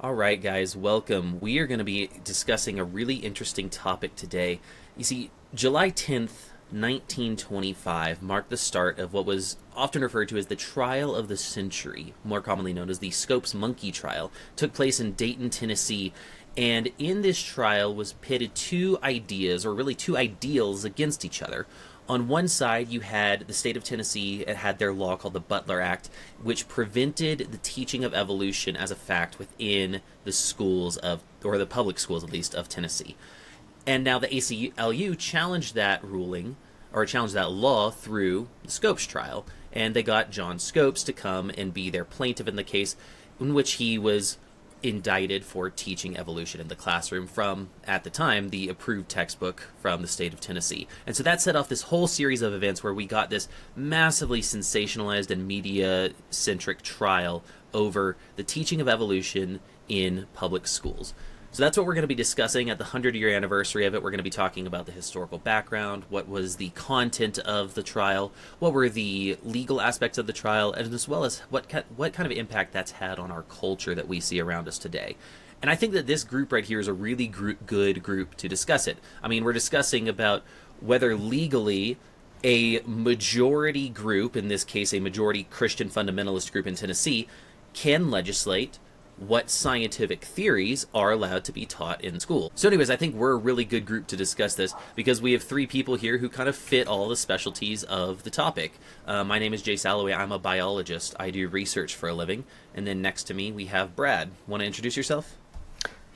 All right, guys, welcome. We are going to be discussing a really interesting topic today. You see, July 10th, 1925 marked the start of what was often referred to as the trial of the century, more commonly known as the Scopes Monkey Trial. It took place in Dayton, Tennessee, and in this trial was pitted two ideas, or really two ideals, against each other. On one side, you had the state of Tennessee. It had their law called the Butler Act, which prevented the teaching of evolution as a fact within the schools of, or the public schools at least, of Tennessee. And now the ACLU challenged that ruling, or challenged that law through the Scopes trial. And they got John Scopes to come and be their plaintiff in the case, in which he was indicted for teaching evolution in the classroom from, at the time, the approved textbook from the state of Tennessee. And so that set off this whole series of events where we got this massively sensationalized and media-centric trial over the teaching of evolution in public schools. So that's what we're going to be discussing at the 100-year anniversary of it. We're going to be talking about the historical background, what was the content of the trial, what were the legal aspects of the trial, and as well as what kind of impact that's had on our culture that we see around us today. And I think that this group right here is a really good group to discuss it. I mean, we're discussing about whether legally a majority group, in this case a majority Christian fundamentalist group in Tennessee, can legislate what scientific theories are allowed to be taught in school. So anyways, I think we're a really good group to discuss this because we have three people here who kind of fit all the specialties of the topic. My name is Jay Salloway. I'm a biologist. I do research for a living. And then next to me, we have Brad. Want to introduce yourself?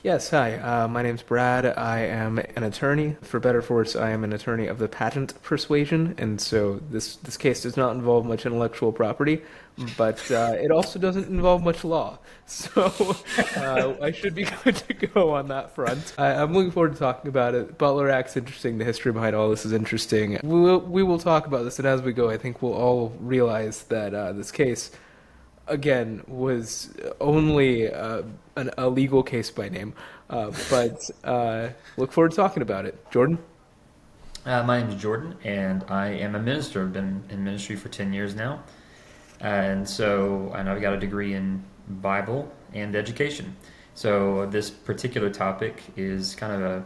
Yes, hi. My name's Brad. I am an attorney. For better or for worse, I am an attorney of the patent persuasion, and so this case does not involve much intellectual property, but it also doesn't involve much law. So I should be good to go on that front. I'm looking forward to talking about it. Butler Act's interesting. The history behind all this is interesting. We will talk about this, and as we go, I think we'll all realize that this case, again, was only a legal case by name, but look forward to talking about it. Jordan? My name is Jordan, and I am a minister. I've been in ministry for 10 years now, and so I know I've got a degree in Bible and education. So this particular topic is kind of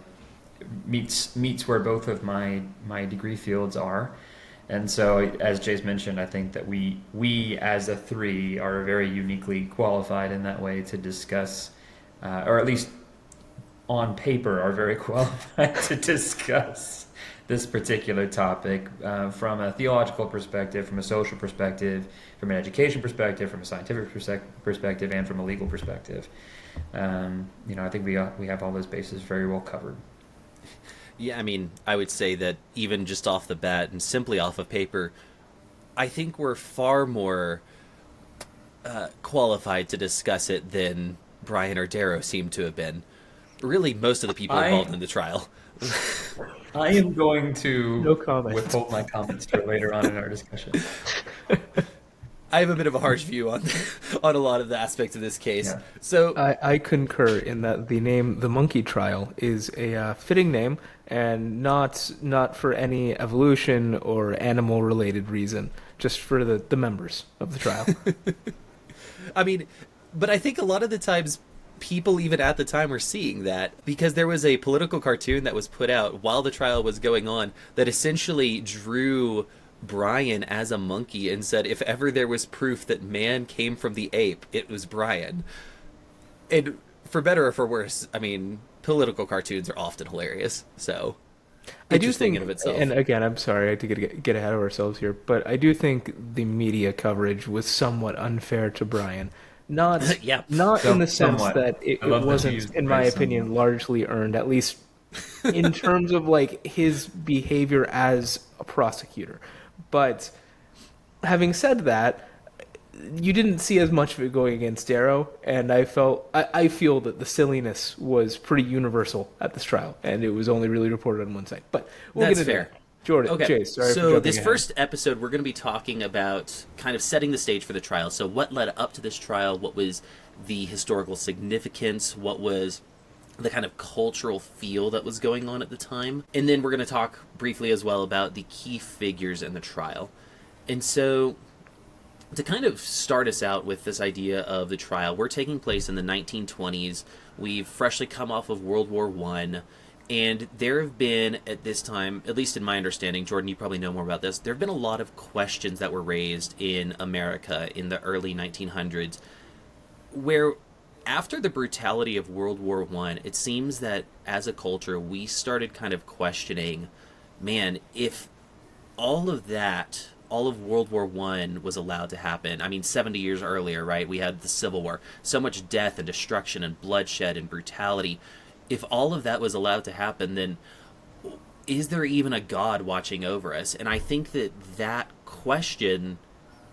meets where both of my degree fields are. And so, as Jay's mentioned, I think that we as a three are very uniquely qualified in that way to discuss, or at least on paper are very qualified to discuss this particular topic from a theological perspective, from a social perspective, from an education perspective, from a scientific perspective, and from a legal perspective. I think we have all those bases very well covered. Yeah, I mean, I would say that even just off the bat and simply off of paper, I think we're far more qualified to discuss it than Brian or Darrow seem to have been. Really, most of the people involved in the trial. I am going to No withhold my comments for later on in our discussion. I have a bit of a harsh view on a lot of the aspects of this case. Yeah. So I concur in that the name The Monkey Trial is a fitting name and not for any evolution or animal-related reason, just for the members of the trial. I mean, but I think a lot of the times people even at the time were seeing that because there was a political cartoon that was put out while the trial was going on that essentially drew Brian as a monkey and said if ever there was proof that man came from the ape, it was Brian. And for better or for worse, I mean, political cartoons are often hilarious. So I do interesting think, in of itself. and again, I'm sorry to get ahead of ourselves here, but I do think the media coverage was somewhat unfair to Brian. Not Yeah. not in the sense Somewhat. that it I love that you wasn't, used in the my phrase opinion, somewhat. largely earned, at least in terms of like his behavior as a prosecutor. But having said that, you didn't see as much of it going against Darrow, and I feel that the silliness was pretty universal at this trial, and it was only really reported on one side. But we'll That's get into fair. that. Jordan, Okay, Jay, sorry for so jumping this ahead. first episode, we're going to be talking about kind of setting the stage for the trial. So what led up to this trial? What was the historical significance? What was the kind of cultural feel that was going on at the time? And then we're going to talk briefly as well about the key figures in the trial. And so to kind of start us out with this idea of the trial, we're taking place in the 1920s. We've freshly come off of World War One, and there have been, at this time, at least in my understanding, Jordan, you probably know more about this, there have been a lot of questions that were raised in America in the early 1900s, where after the brutality of World War One, it seems that as a culture, we started kind of questioning, man, if all of that, all of World War One was allowed to happen. I mean, 70 years earlier, right? We had the Civil War, so much death and destruction and bloodshed and brutality. If all of that was allowed to happen, then is there even a God watching over us? And I think that that question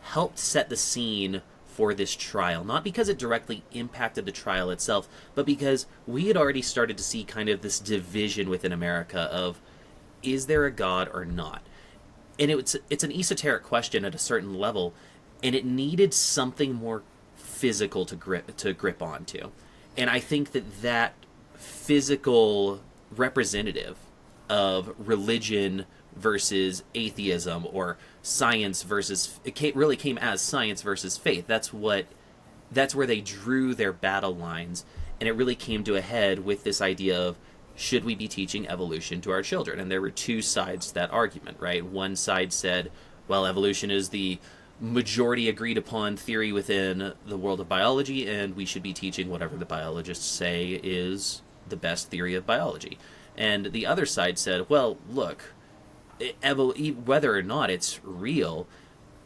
helped set the scene for this trial, not because it directly impacted the trial itself, but because we had already started to see kind of this division within America of, is there a God or not? And it's an esoteric question at a certain level, and it needed something more physical to grip onto. And I think that physical representative of religion versus atheism, or science versus, really came as science versus faith. That's where they drew their battle lines, and it really came to a head with this idea of, should we be teaching evolution to our children? And there were two sides to that argument, right? One side said, well, evolution is the majority agreed upon theory within the world of biology, and we should be teaching whatever the biologists say is the best theory of biology. And the other side said, well, look, whether or not it's real,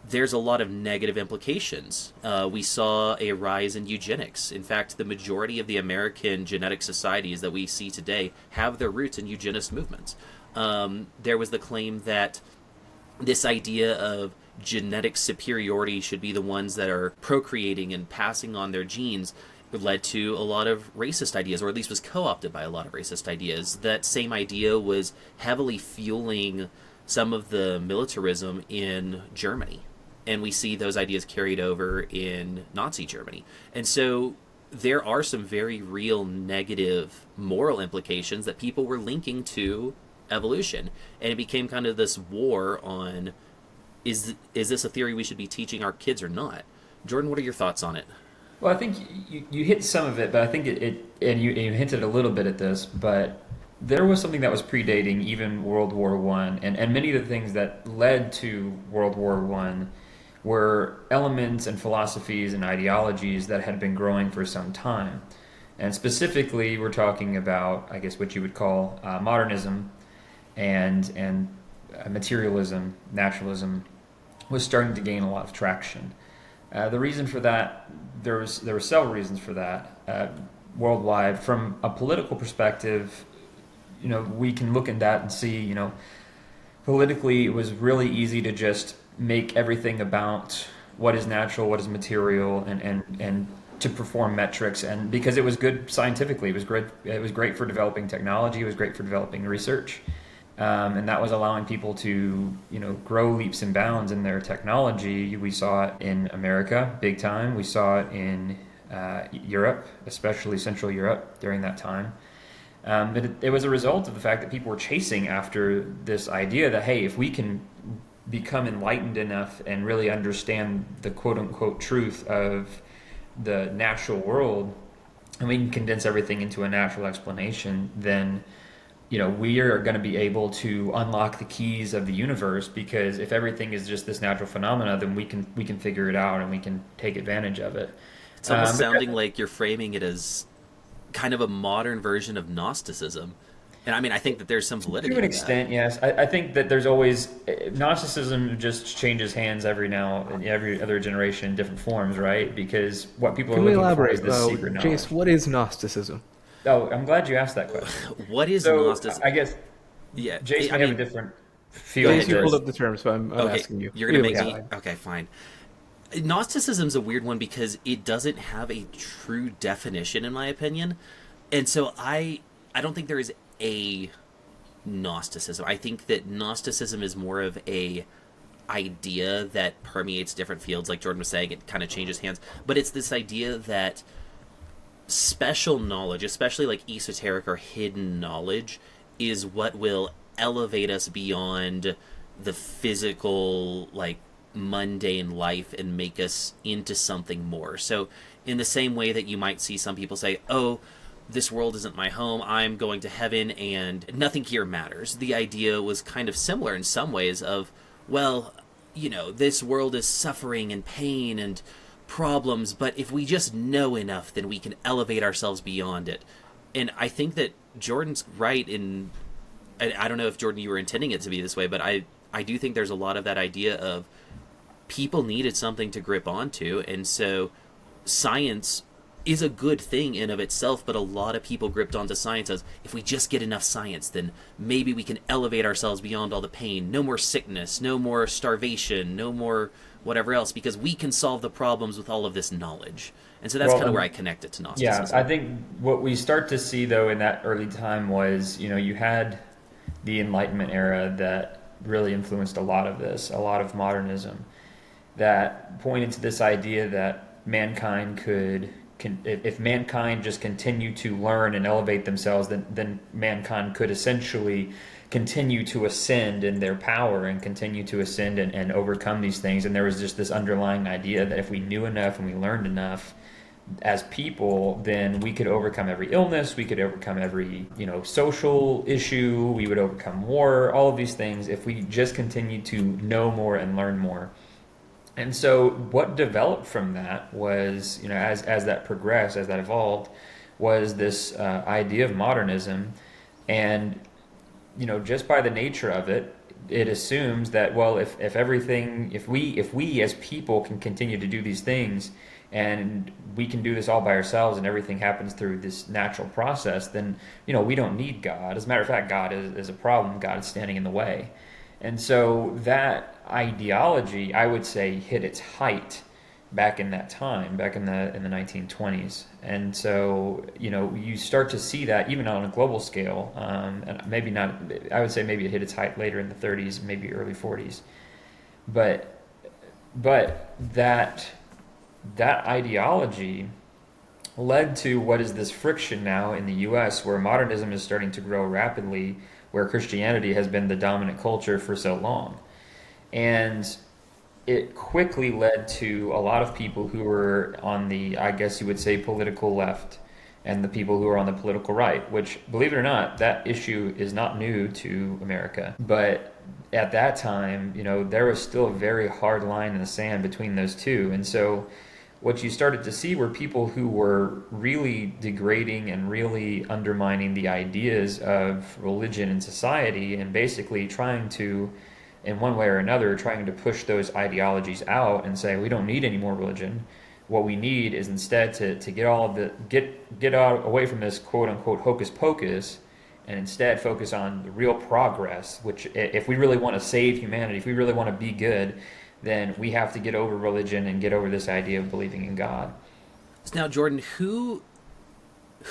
there's a lot of negative implications. We saw a rise in eugenics. In fact, the majority of the American genetic societies that we see today have their roots in eugenist movements. There was the claim that this idea of genetic superiority should be the ones that are procreating and passing on their genes led to a lot of racist ideas, or at least was co-opted by a lot of racist ideas. That same idea was heavily fueling some of the militarism in Germany. And we see those ideas carried over in Nazi Germany. And so there are some very real negative moral implications that people were linking to evolution. And it became kind of this war on, is this a theory we should be teaching our kids or not? Jordan, what are your thoughts on it? Well, I think you hit some of it, but I think and you hinted a little bit at this, but there was something that was predating even World War One, and many of the things that led to World War One were elements and philosophies and ideologies that had been growing for some time. And specifically, we're talking about, I guess, what you would call modernism and materialism, naturalism, was starting to gain a lot of traction. The reason for that, there were several reasons for that worldwide. From a political perspective, we can look at that and see, politically, it was really easy to just make everything about what is natural, what is material, and to perform metrics. And because it was good scientifically, it was great for developing technology, it was great for developing research, and that was allowing people to grow leaps and bounds in their technology. We saw it in America big time. We saw it in Europe, especially Central Europe during that time. But it was a result of the fact that people were chasing after this idea that, hey, if we can become enlightened enough and really understand the quote-unquote truth of the natural world, and we can condense everything into a natural explanation, then we are going to be able to unlock the keys of the universe. Because if everything is just this natural phenomena, then we can figure it out and we can take advantage of it. It's almost sounding like you're framing it as kind of a modern version of Gnosticism. And I mean, I think that there's some validity to an extent, yes. I think that there's always Gnosticism just changes hands every other generation in different forms, right? Because what people are looking for is this secret knowledge. Jace, what is Gnosticism? Oh, I'm glad you asked that question. What is Gnosticism? I guess, yeah, Jace may have a different feel. Jace, you pulled up the term, so I'm asking you. You're going to make me... Okay, fine. Gnosticism's a weird one because it doesn't have a true definition, in my opinion. And so I don't think there is a Gnosticism. I think that Gnosticism is more of a idea that permeates different fields. Like Jordan was saying, it kind of changes hands. But it's this idea that special knowledge, especially like esoteric or hidden knowledge, is what will elevate us beyond the physical, like, mundane life and make us into something more. So in the same way that you might see some people say, oh, this world isn't my home, I'm going to heaven and nothing here matters. The idea was kind of similar in some ways of, well, this world is suffering and pain and problems, but if we just know enough, then we can elevate ourselves beyond it. And I think that Jordan's right in, I don't know if, Jordan, you were intending it to be this way, but I do think there's a lot of that idea of people needed something to grip onto, and so science is a good thing in of itself, but a lot of people gripped onto science as, if we just get enough science, then maybe we can elevate ourselves beyond all the pain. No more sickness, no more starvation, no more whatever else, because we can solve the problems with all of this knowledge. And so that's kind of where I connect it to Gnosticism. Yeah, I think what we start to see, though, in that early time was, you had the Enlightenment era that really influenced a lot of this, a lot of modernism, that pointed to this idea that mankind if mankind just continued to learn and elevate themselves, then mankind could essentially continue to ascend in their power and continue to ascend and overcome these things. And there was just this underlying idea that if we knew enough and we learned enough as people, then we could overcome every illness, we could overcome every social issue, we would overcome war, all of these things if we just continued to know more and learn more. And so what developed from that was, as that progressed, as that evolved, was this idea of modernism. And, just by the nature of it, it assumes that, well, if we as people can continue to do these things, and we can do this all by ourselves, and everything happens through this natural process, then, we don't need God. As a matter of fact, God is a problem. God is standing in the way. And so that ideology, I would say, hit its height back in that time, back in the 1920s. And so, you start to see that even on a global scale, and maybe not, I would say maybe it hit its height later in the 30s, maybe early 40s. But that ideology led to what is this friction now in the U.S., where modernism is starting to grow rapidly, where Christianity has been the dominant culture for so long. And it quickly led to a lot of people who were on the, I guess you would say, political left, and the people who are on the political right, which, believe it or not, that issue is not new to America. But at that time, there was still a very hard line in the sand between those two. And so what you started to see were people who were really degrading and really undermining the ideas of religion and society, and basically trying to, in one way or another, trying to push those ideologies out and say, we don't need any more religion. What we need is instead to get out away from this quote unquote hocus pocus, and instead focus on the real progress, which, if we really want to save humanity, if we really want to be good, then we have to get over religion and get over this idea of believing in God. Now, Jordan, who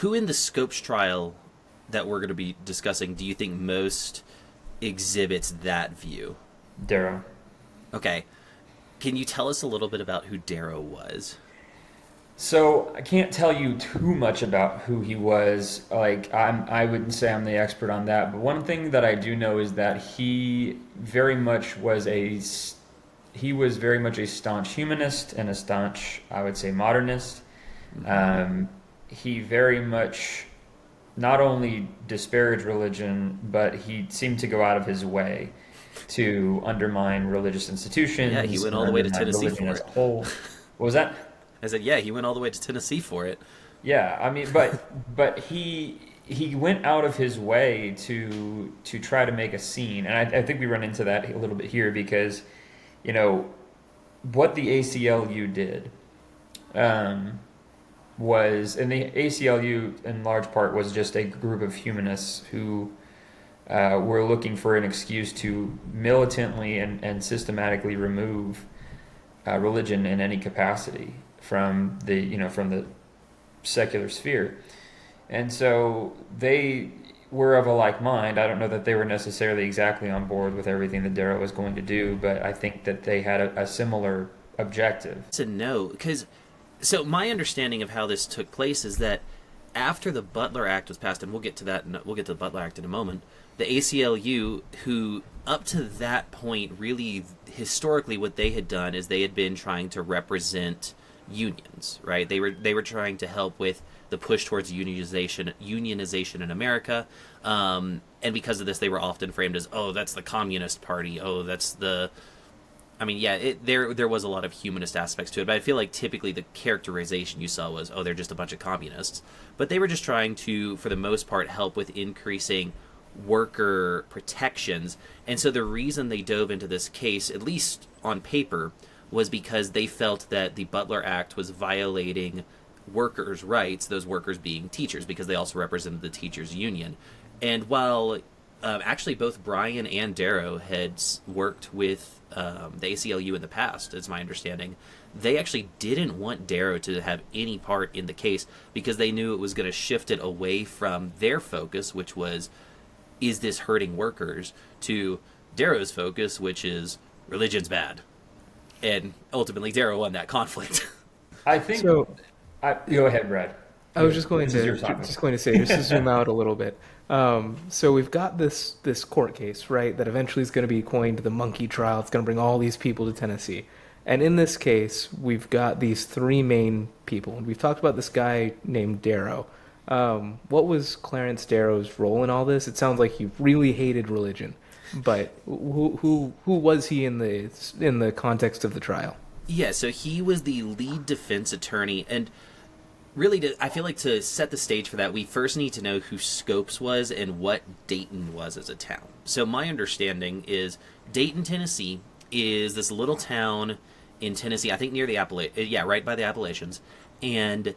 in the Scopes trial that we're going to be discussing do you think most exhibits that view? Darrow. Okay. Can you tell us a little bit about who Darrow was? So I can't tell you too much about who he was. I wouldn't say I'm the expert on that. But one thing that I do know is that he very much was a staunch humanist and a staunch, I would say, modernist. He very much not only disparaged religion, but he seemed to go out of his way to undermine religious institutions. Yeah, he went all the way to Tennessee for it. What was that? I said, yeah, he went all the way to Tennessee for it. Yeah, I mean, but he went out of his way to try to make a scene, and I think we run into that a little bit here because, what the ACLU did was, and the ACLU in large part was just a group of humanists who were looking for an excuse to militantly and systematically remove religion in any capacity from the secular sphere. And so they were of a like mind. I don't know that they were necessarily exactly on board with everything that Darrow was going to do, but I think that they had a similar objective. To know, because so my understanding of how this took place is that after the Butler Act was passed, and we'll get to that, and we'll get to the Butler Act in a moment, the ACLU, who up to that point, really historically, what they had done is they had been trying to represent unions, right? They were trying to help with the push towards unionization in America, and because of this, they were often framed as, oh, that's the Communist Party, oh, that's the. I mean, yeah, there was a lot of humanist aspects to it, but I feel like typically the characterization you saw was, oh, they're just a bunch of communists. But they were just trying to, for the most part, help with increasing worker protections. And so the reason they dove into this case, at least on paper, was because they felt that the Butler Act was violating workers' rights, those workers being teachers, because they also represented the teachers' union. And while actually both Brian and Darrow had worked with the ACLU in the past, it's my understanding, they actually didn't want Darrow to have any part in the case because they knew it was going to shift it away from their focus, which was, is this hurting workers, to Darrow's focus, which is religion's bad. And ultimately, Darrow won that conflict. I think. So, go ahead, Brad. I was just going This is your to topic. just to zoom out a little bit. So we've got this court case, right, that eventually is going to be coined the monkey trial. It's going to bring all these people to Tennessee. And in this case, we've got these three main people. And we've talked about this guy named Darrow. What was Clarence Darrow's role in all this? It sounds like he really hated religion. But who was he in the context of the trial? Yeah, so he was the lead defense attorney, and really, I feel like to set the stage for that, we first need to know who Scopes was and what Dayton was as a town. So my understanding is Dayton, Tennessee, is this little town in Tennessee, I think near the right by the Appalachians, and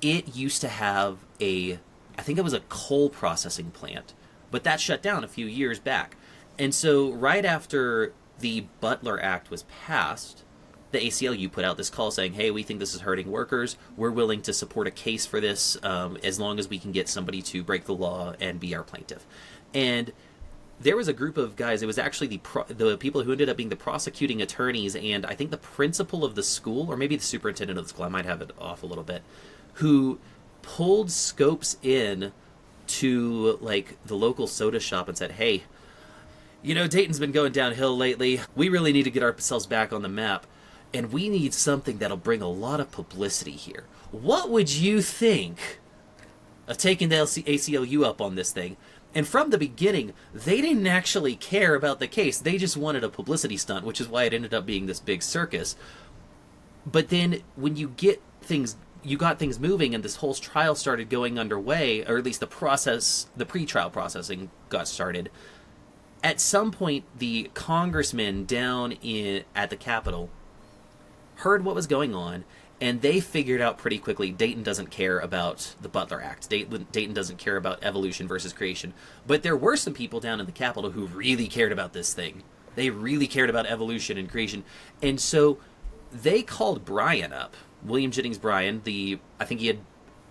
it used to have I think it was a coal processing plant, but that shut down a few years back. And so right after the Butler Act was passed, the ACLU put out this call saying, hey, we think this is hurting workers. We're willing to support a case for this as long as we can get somebody to break the law and be our plaintiff. And there was a group of guys. It was actually the people who ended up being the prosecuting attorneys and I think the principal of the school, or maybe the superintendent of the school, I might have it off a little bit, who pulled Scopes in to like the local soda shop and said, hey, you know, Dayton's been going downhill lately. We really need to get ourselves back on the map. And we need something that'll bring a lot of publicity here. What would you think of taking the ACLU up on this thing? And from the beginning, they didn't actually care about the case. They just wanted a publicity stunt, which is why it ended up being this big circus. But then when you got things moving and this whole trial started going underway, or at least the pre-trial processing got started, at some point the congressmen down at the Capitol heard what was going on, and they figured out pretty quickly Dayton doesn't care about the Butler Act. Dayton doesn't care about evolution versus creation. But there were some people down in the Capitol who really cared about this thing. They really cared about evolution and creation. And so they called Bryan up, William Jennings Bryan. I think he had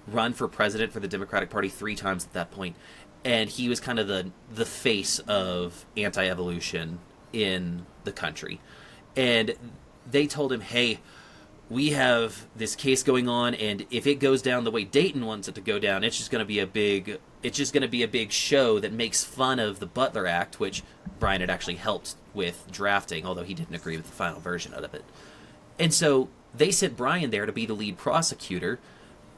run for president for the Democratic Party 3 times at that point, and he was kind of the face of anti-evolution in the country. And they told him, hey, we have this case going on, and if it goes down the way Dayton wants it to go down, it's just going to be a big show that makes fun of the Butler Act, which Bryan had actually helped with drafting, although he didn't agree with the final version of it. And so they sent Bryan there to be the lead prosecutor,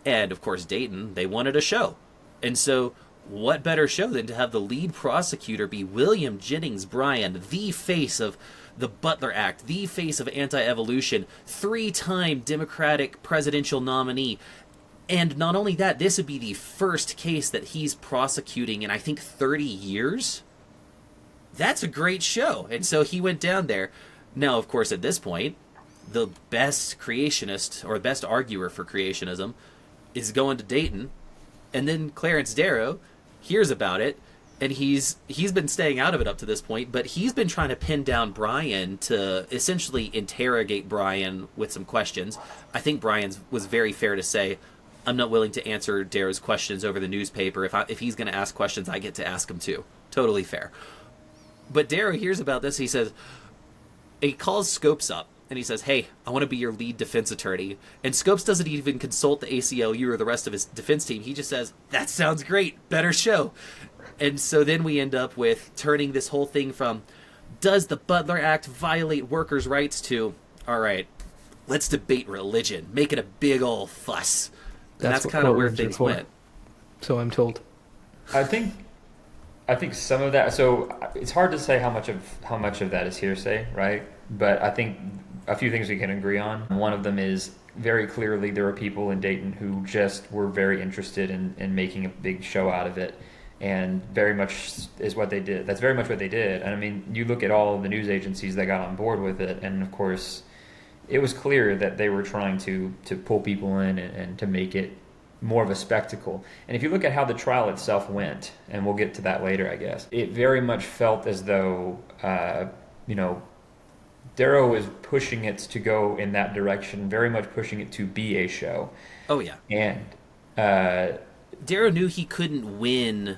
and of course Dayton, they wanted a show. And so what better show than to have the lead prosecutor be William Jennings Bryan, the face of the Butler Act, the face of anti-evolution, 3-time Democratic presidential nominee. And not only that, this would be the first case that he's prosecuting in, I think, 30 years. That's a great show. And so he went down there. Now, of course, at this point, the best creationist, or best arguer for creationism, is going to Dayton. And then Clarence Darrow hears about it, and he's been staying out of it up to this point, but he's been trying to pin down Bryan to essentially interrogate Bryan with some questions. I think Bryan was very fair to say, I'm not willing to answer Darrow's questions over the newspaper. If he's going to ask questions, I get to ask him too. Totally fair. But Darrow hears about this. He calls Scopes up, and he says, "Hey, I want to be your lead defense attorney." And Scopes doesn't even consult the ACLU or the rest of his defense team. He just says, "That sounds great. Better show." And so then we end up with turning this whole thing from, does the Butler Act violate workers' rights, to, all right, let's debate religion, make it a big old fuss. And that's kind of where things went. So I'm told. I think some of that. So it's hard to say how much of that is hearsay, right? But I think a few things we can agree on. One of them is very clearly there were people in Dayton who just were very interested in making a big show out of it, and very much is what they did. That's very much what they did. And I mean, you look at all of the news agencies that got on board with it, and of course, it was clear that they were trying to pull people in and to make it more of a spectacle. And if you look at how the trial itself went, and we'll get to that later, I guess, it very much felt as though, Darrow was pushing it to go in that direction, very much pushing it to be a show. Oh, yeah. And Darrow knew he couldn't win.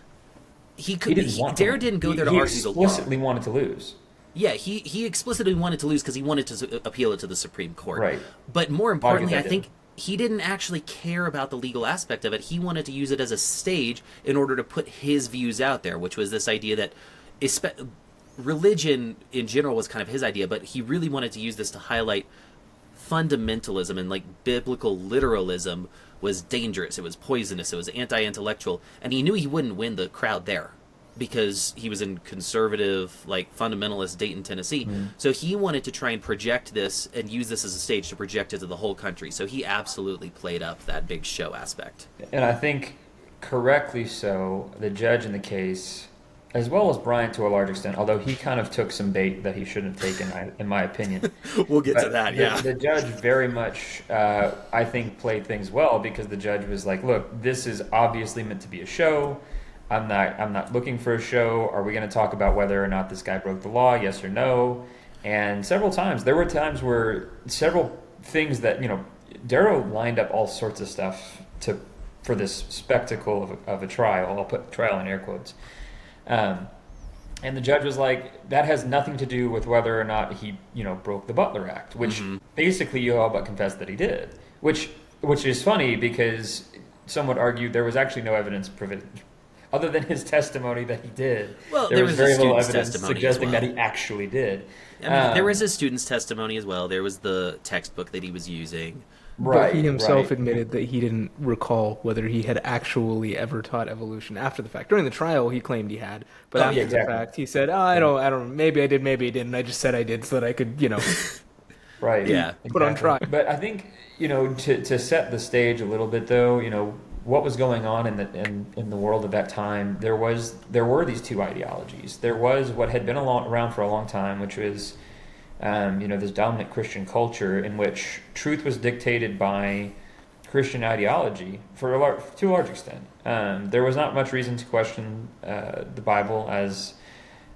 Darrow didn't go there to he argue the law. He explicitly wanted to lose. Yeah, he explicitly wanted to lose because he wanted to appeal it to the Supreme Court. Right. But more importantly, I think he didn't actually care about the legal aspect of it. He wanted to use it as a stage in order to put his views out there, which was this idea that religion in general was kind of his idea, but he really wanted to use this to highlight fundamentalism, and like biblical literalism was dangerous, it was poisonous, it was anti-intellectual, and he knew he wouldn't win the crowd there because he was in conservative, like fundamentalist Dayton, Tennessee. So he wanted to try and project this and use this as a stage to project it to the whole country. So he absolutely played up that big show aspect. And I think correctly so, the judge in the case, as well as Bryant to a large extent, although he kind of took some bait that he shouldn't have taken, in my opinion. We'll get to that, yeah. The judge very much, I think, played things well, because the judge was like, look, this is obviously meant to be a show. I'm not looking for a show. Are we going to talk about whether or not this guy broke the law, yes or no? And there were times where several things that, Darrow lined up all sorts of stuff for this spectacle of a trial. I'll put trial in air quotes. And the judge was like, that has nothing to do with whether or not he, broke the Butler Act, which basically you all but confessed that he did, which is funny because some would argue there was actually no evidence other than his testimony that he did. Well, there was very little evidence testimony suggesting that he actually did. There was his student's testimony as well. There was the textbook that he was using. Right, but he himself admitted that he didn't recall whether he had actually ever taught evolution after the fact. During the trial, he claimed he had, but after the fact, he said, I don't, maybe I did, maybe I didn't. I just said I did so that I could, right, yeah, put on trial. But I think, to set the stage a little bit, though, what was going on in the world at that time, there were these two ideologies. There was what had been around for a long time, which was this dominant Christian culture in which truth was dictated by Christian ideology to a large extent. There was not much reason to question the Bible as,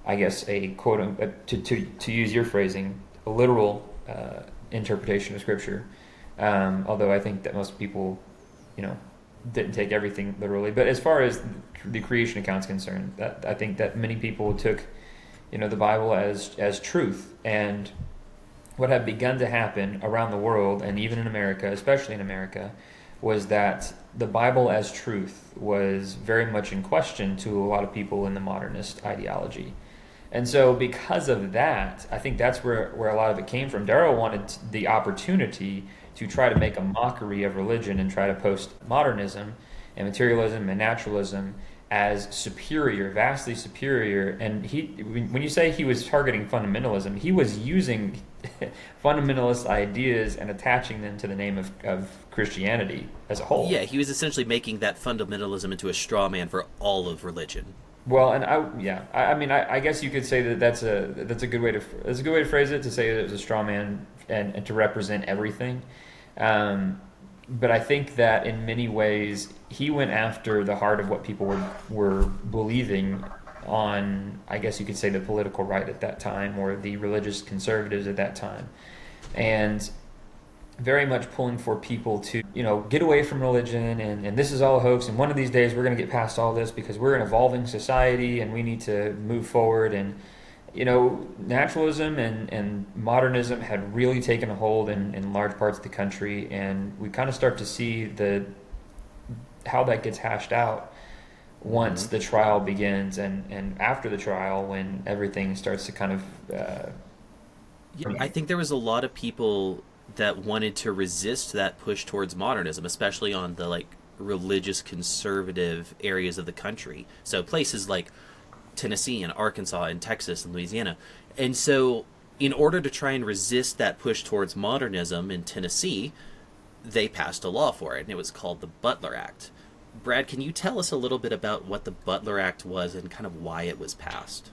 I guess, a quote, to use your phrasing, a literal interpretation of Scripture. Although I think that most people, didn't take everything literally. But as far as the creation account's concerned, I think that many people took the Bible as truth. And what had begun to happen around the world, and even in America, especially in America, was that the Bible as truth was very much in question to a lot of people in the modernist ideology. And so because of that, I think that's where a lot of it came from. Darrow wanted the opportunity to try to make a mockery of religion and try to post modernism and materialism and naturalism as superior, vastly superior. And when you say he was targeting fundamentalism, he was using fundamentalist ideas and attaching them to the name of Christianity as a whole. Yeah, he was essentially making that fundamentalism into a straw man for all of religion. Well, and I guess you could say that that's a good way to phrase it, to say that it was a straw man and to represent everything. But I think that in many ways he went after the heart of what people were believing on, I guess you could say, the political right at that time, or the religious conservatives at that time, and very much pulling for people to get away from religion, and this is all a hoax, and one of these days we're going to get past all this because we're an evolving society and we need to move forward. And Naturalism and modernism had really taken a hold in large parts of the country, and we kind of start to see how that gets hashed out once Hmm. the trial begins, and after the trial, when everything starts to kind of Yeah, I think there was a lot of people that wanted to resist that push towards modernism, especially on the like religious conservative areas of the country. So places like Tennessee and Arkansas and Texas and Louisiana. And so in order to try and resist that push towards modernism in Tennessee, they passed a law for it, and it was called the Butler Act. Brad, can you tell us a little bit about what the Butler Act was and kind of why it was passed?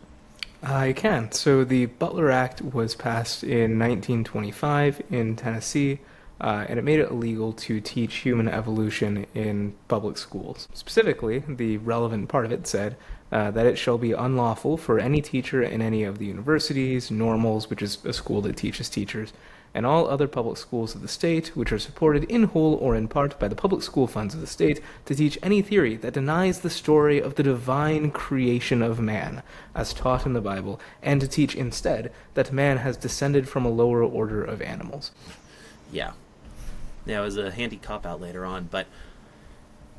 I can. So the Butler Act was passed in 1925 in Tennessee, and it made it illegal to teach human evolution in public schools. Specifically, the relevant part of it said that it shall be unlawful for any teacher in any of the universities, normals, which is a school that teaches teachers, and all other public schools of the state, which are supported in whole or in part by the public school funds of the state, to teach any theory that denies the story of the divine creation of man, as taught in the Bible, and to teach instead that man has descended from a lower order of animals. Yeah. That was a handy cop out later on. But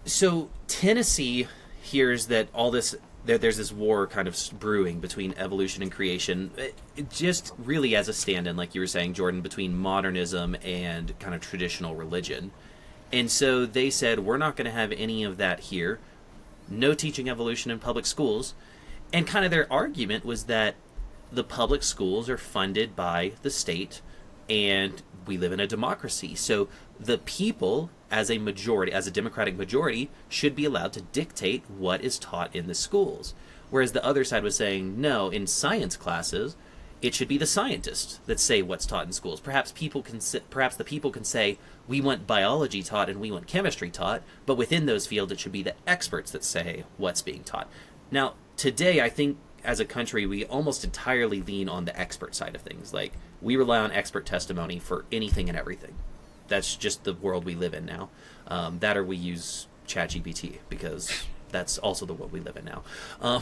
so Tennessee hears that all this there's this war kind of brewing between evolution and creation, just really as a stand-in, like you were saying, Jordan, between modernism and kind of traditional religion. And so they said, we're not going to have any of that here. No teaching evolution in public schools. And kind of their argument was that the public schools are funded by the state, and we live in a democracy. So the people, as a majority, as a democratic majority, should be allowed to dictate what is taught in the schools. Whereas the other side was saying, no, in science classes, it should be the scientists that say what's taught in schools. Perhaps perhaps the people can say we want biology taught and we want chemistry taught, but within those fields it should be the experts that say what's being taught. Now, today I think as a country we almost entirely lean on the expert side of things. Like we rely on expert testimony for anything and everything. That's just the world we live in now. That or we use ChatGPT because that's also the world we live in now. Um,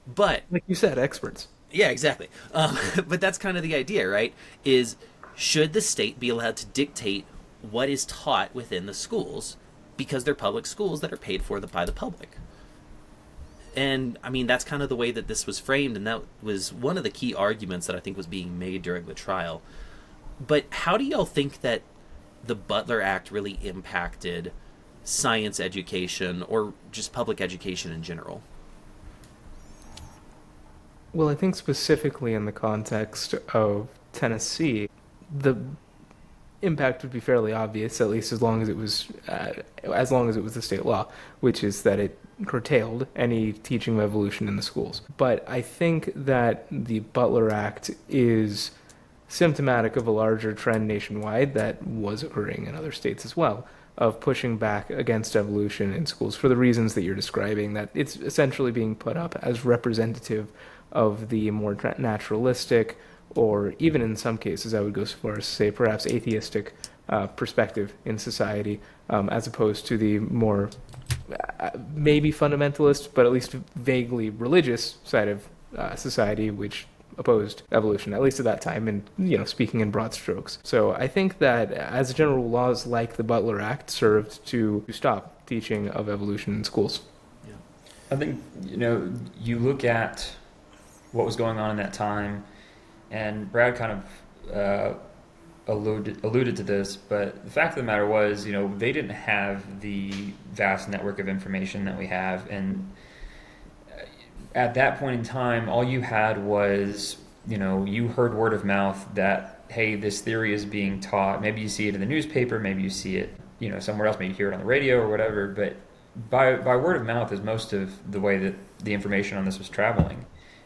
but Like you said, experts. yeah, exactly. But that's kind of the idea, right? Is should the state be allowed to dictate what is taught within the schools because they're public schools that are paid for by the public? And I mean, that's kind of the way that this was framed, and that was one of the key arguments that I think was being made during the trial. But how do y'all think that the Butler Act really impacted science education or just public education in general? Well, I think specifically in the context of Tennessee, the impact would be fairly obvious, at least as long as it was the state law, which is that it curtailed any teaching of evolution in the schools. But I think that the Butler Act is symptomatic of a larger trend nationwide that was occurring in other states as well, of pushing back against evolution in schools for the reasons that you're describing, that it's essentially being put up as representative of the more naturalistic, or even in some cases, I would go so far as to say perhaps atheistic perspective in society, as opposed to the more maybe fundamentalist, but at least vaguely religious side of society, which opposed evolution, at least at that time, and speaking in broad strokes. So I think that as a general, laws like the Butler Act served to stop teaching of evolution in schools. Yeah. I think you look at what was going on in that time, and Brad kind of alluded to this, but the fact of the matter was, they didn't have the vast network of information that we have, and at that point in time, all you had was, you heard word of mouth that, hey, this theory is being taught. Maybe you see it in the newspaper, maybe you see it, somewhere else, maybe you hear it on the radio or whatever, but by word of mouth is most of the way that the information on this was traveling.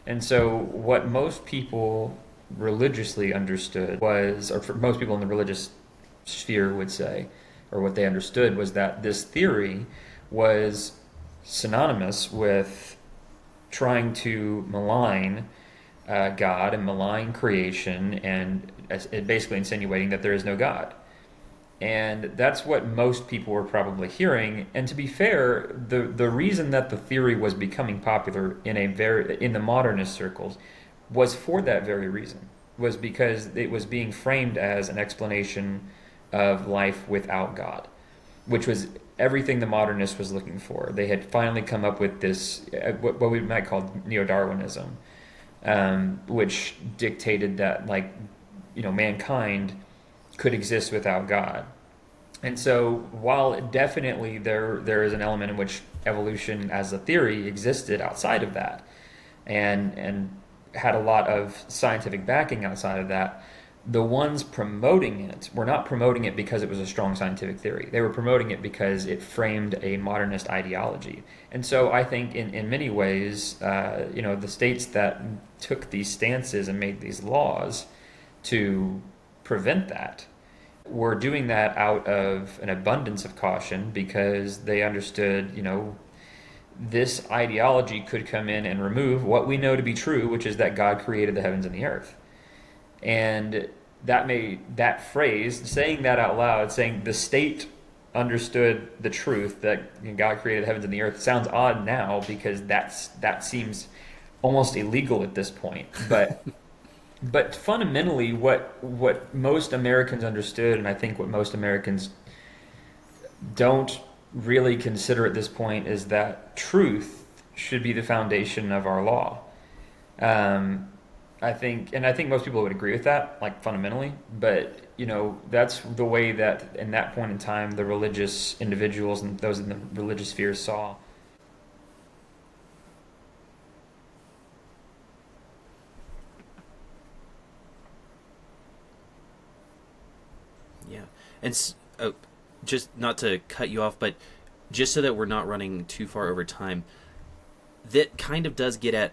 And so what most people religiously understood was, or for most people in the religious sphere would say, or what they understood was that this theory was synonymous with trying to malign God and malign creation, and basically insinuating that there is no God. And that's what most people were probably hearing. And to be fair, the reason that the theory was becoming popular in the modernist circles was for that very reason. Was because it was being framed as an explanation of life without God, which was everything the modernist was looking for. They had finally come up with this, what we might call neo-Darwinism, which dictated that, like, mankind could exist without God. And so, while definitely there is an element in which evolution as a theory existed outside of that, and had a lot of scientific backing outside of that, the ones promoting it were not promoting it because it was a strong scientific theory. They were promoting it because it framed a modernist ideology. And so I think in many ways, the states that took these stances and made these laws to prevent that were doing that out of an abundance of caution because they understood, this ideology could come in and remove what we know to be true, which is that God created the heavens and the earth. And that phrase, saying that out loud, saying the state understood the truth that God created the heavens and the earth, sounds odd now because that seems almost illegal at this point. But fundamentally, what most Americans understood, and I think what most Americans don't really consider at this point, is that truth should be the foundation of our law. I think most people would agree with that, like fundamentally. But that's the way that in that point in time, the religious individuals and those in the religious spheres saw. Yeah. And just not to cut you off, but just so that we're not running too far over time, that kind of does get at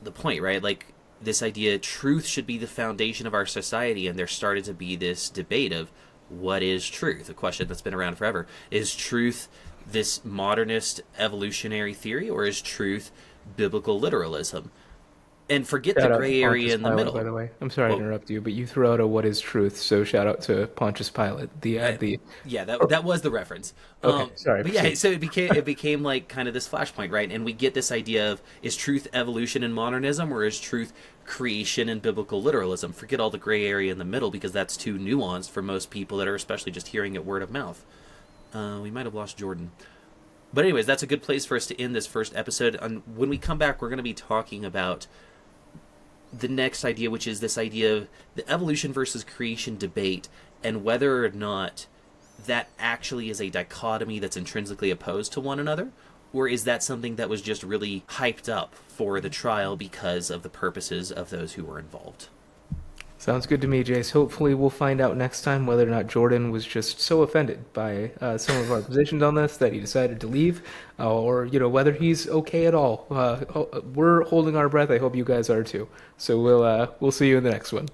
the point, right? Like, this idea truth should be the foundation of our society, and there started to be this debate of what is truth, a question that's been around forever. Is truth this modernist evolutionary theory, or is truth biblical literalism? And forget the Shout out to gray area Pontius in the Pilate, middle. by the way. I'm sorry to Well, interrupt you, but you threw out a "What is truth?" So shout out to Pontius Pilate. The yeah, oh, that was the reference. okay, sorry. But yeah, Proceed. so it became like kind of this flashpoint, right? And we get this idea of, is truth evolution and modernism, or is truth creation and biblical literalism? Forget all the gray area in the middle, because that's too nuanced for most people that are especially just hearing it word of mouth. We might have lost Jordan. But anyways, that's a good place for us to end this first episode. And when we come back, we're going to be talking about the next idea, which is this idea of the evolution versus creation debate, and whether or not that actually is a dichotomy that's intrinsically opposed to one another, or is that something that was just really hyped up for the trial because of the purposes of those who were involved. Sounds good to me, Jace. Hopefully, we'll find out next time whether or not Jordan was just so offended by some of our positions on this that he decided to leave, or whether he's okay at all. We're holding our breath. I hope you guys are too. So we'll see you in the next one.